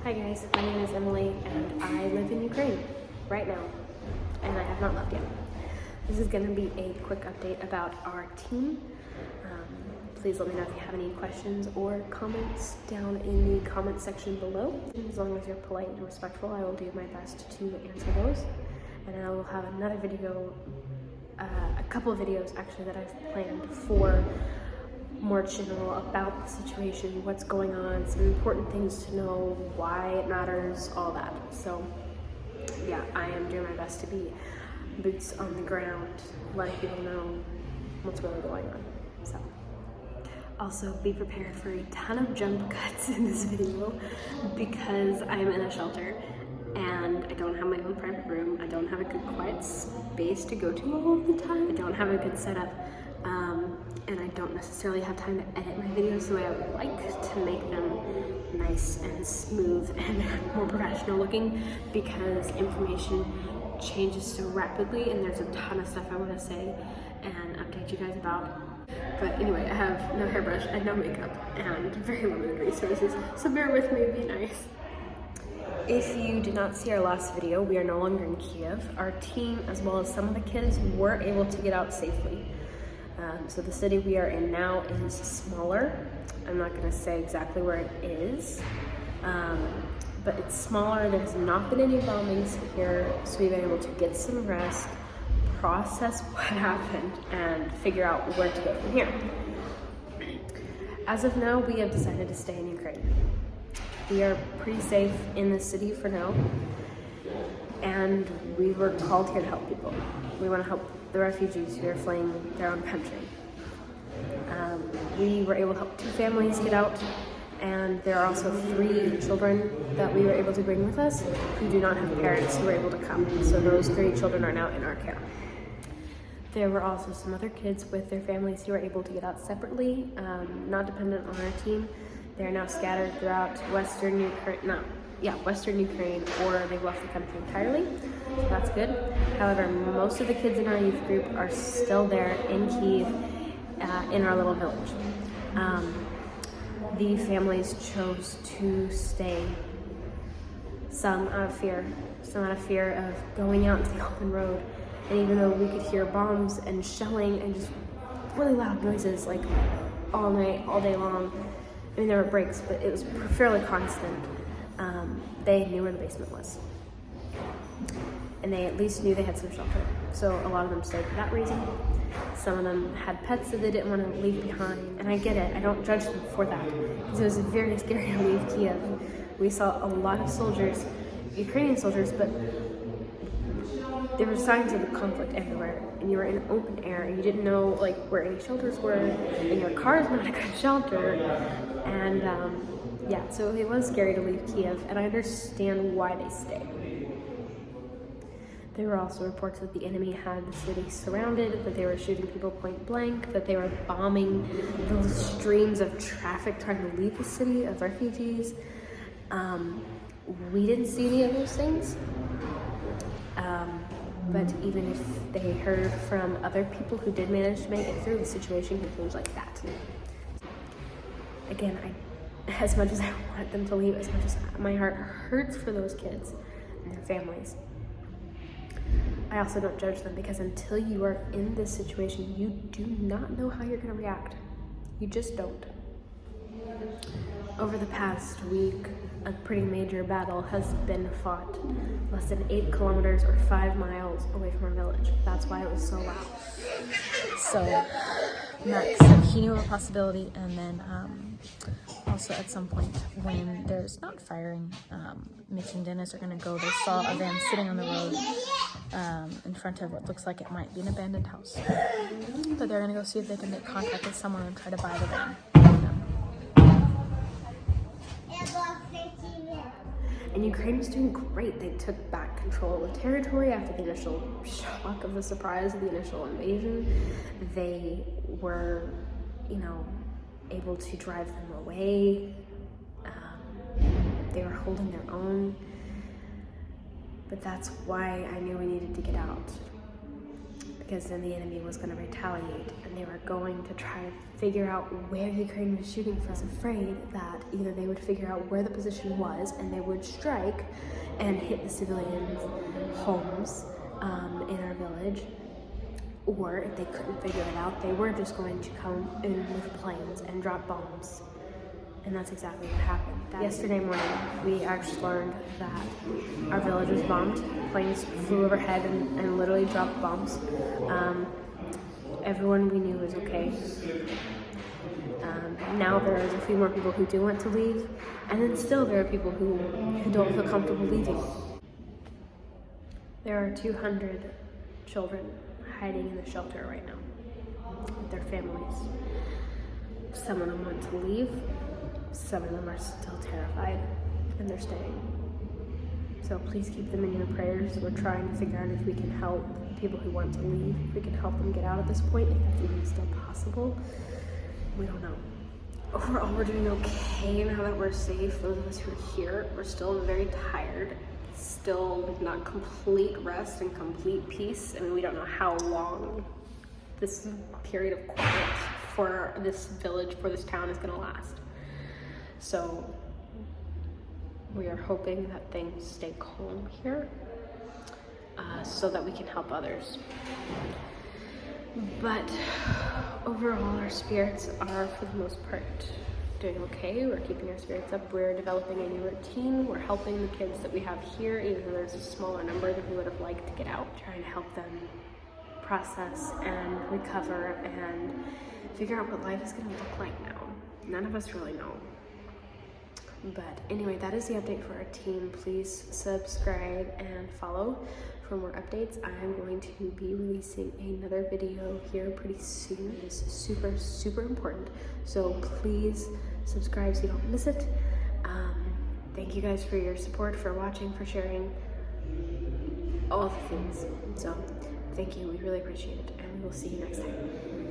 Hi guys, my name is Emily and I live in Ukraine right now and I have not left yet. This is going to be a quick update about our team. Please let me know if you have any questions or comments down in the comment section below. As long as you're polite and respectful, I will do my best to answer those. And I will have another video, a couple of videos actually that I've planned for more general about the situation, what's going on, some important things to know, why it matters, all that. So yeah, I am doing my best to be boots on the ground, letting people know what's really going on. So also be prepared for a ton of jump cuts in this video because I'm in a shelter and I don't have my own private room. I don't have a good quiet space to go to all of the time. I don't have a good setup. And I don't necessarily have time to edit my videos the way I would like to make them nice and smooth and more professional looking, because information changes so rapidly and there's a ton of stuff I want to say and update you guys about. But anyway, I have no hairbrush and no makeup and very limited resources, so bear with me, be nice. If you did not see our last video, we are no longer in Kiev. Our team, as well as some of the kids, were able to get out safely. So the city we are in now is smaller. I'm not going to say exactly where it is, but it's smaller. There's not been any bombings here, so we've been able to get some rest, process what happened, and figure out where to go from here. As of now, we have decided to stay in Ukraine. We are pretty safe in the city for now, and we were called here to help people. We want to help the refugees who are fleeing their own country. We were able to help 2 families get out, and there are also 3 children that we were able to bring with us who do not have parents who were able to come. So those 3 children are now in our care. There were also some other kids with their families who were able to get out separately, not dependent on our team. They're now scattered throughout Western Ukraine, or they've left the country entirely, so that's good. However, most of the kids in our youth group are still there in Kyiv, in our little village. The families chose to stay, some out of fear of going out into the open road. And even though we could hear bombs and shelling and just really loud noises like all night, all day long, I mean, there were breaks, but it was fairly constant. They knew where the basement was. And they at least knew they had some shelter. So a lot of them stayed for that reason. Some of them had pets that they didn't want to leave behind. And I get it, I don't judge them for that, because it was very scary to leave Kiev. We saw a lot of soldiers, Ukrainian soldiers, but there were signs of the conflict everywhere, and you were in open air, and you didn't know like where any shelters were, and your car is not a good shelter, and yeah, so it was scary to leave Kiev, and I understand why they stayed. There were also reports that the enemy had the city surrounded, that they were shooting people point blank, that they were bombing those streams of traffic trying to leave the city of refugees. We didn't see any of those things. But even if they heard from other people who did manage to make it through, the situation continues like that. Again, as much as I want them to leave, as much as my heart hurts for those kids and their families, I also don't judge them, because until you are in this situation, you do not know how you're going to react. You just don't. Over the past week, a pretty major battle has been fought less than 8 kilometers or 5 miles away from our village. That's why it was so loud. So Max, he knew of a possibility, and then also at some point when there's not firing, Mitch and Dennis are going to go. They saw a van sitting on the road in front of what looks like it might be an abandoned house. But they're going to go see if they can make contact with someone and try to buy the van. And Ukraine was doing great. They took back control of the territory after the initial shock of the surprise of the initial invasion. They were, able to drive them away. They were holding their own. But that's why I knew we needed to get out. because then the enemy was going to retaliate and they were going to try to figure out where Ukraine was shooting from. I was afraid that either they would figure out where the position was and they would strike and hit the civilians' homes in our village, or if they couldn't figure it out, they were just going to come in with planes and drop bombs. And that's exactly what happened. Yesterday morning, we actually learned that our village was bombed. Planes flew overhead and literally dropped bombs. Everyone we knew was okay. Now there's a few more people who do want to leave, and then still there are people who don't feel comfortable leaving. There are 200 children hiding in the shelter right now with their families. Some of them want to leave. Some of them are still terrified, and they're staying. So please keep them in your prayers. We're trying to figure out if we can help people who want to leave, if we can help them get out at this point, if that's even still possible. We don't know. Overall, we're doing okay now that we're safe. Those of us who are here, we're still very tired. Still not complete rest and complete peace. I mean, we don't know how long this period of quiet for this village, for this town is going to last. So we are hoping that things stay calm here so that we can help others. But overall, our spirits are, for the most part, doing okay. We're keeping our spirits up. We're developing a new routine. We're helping the kids that we have here, even though there's a smaller number than we would have liked to get out. Trying to help them process and recover and figure out what life is going to look like now. None of us really know. But anyway, that is the update for our team. Please subscribe and follow for more updates. I'm going to be releasing another video here pretty soon. It is super, super important. So please subscribe so you don't miss it. Thank you guys for your support, for watching, for sharing, all the things. So thank you. We really appreciate it. And we will see you next time.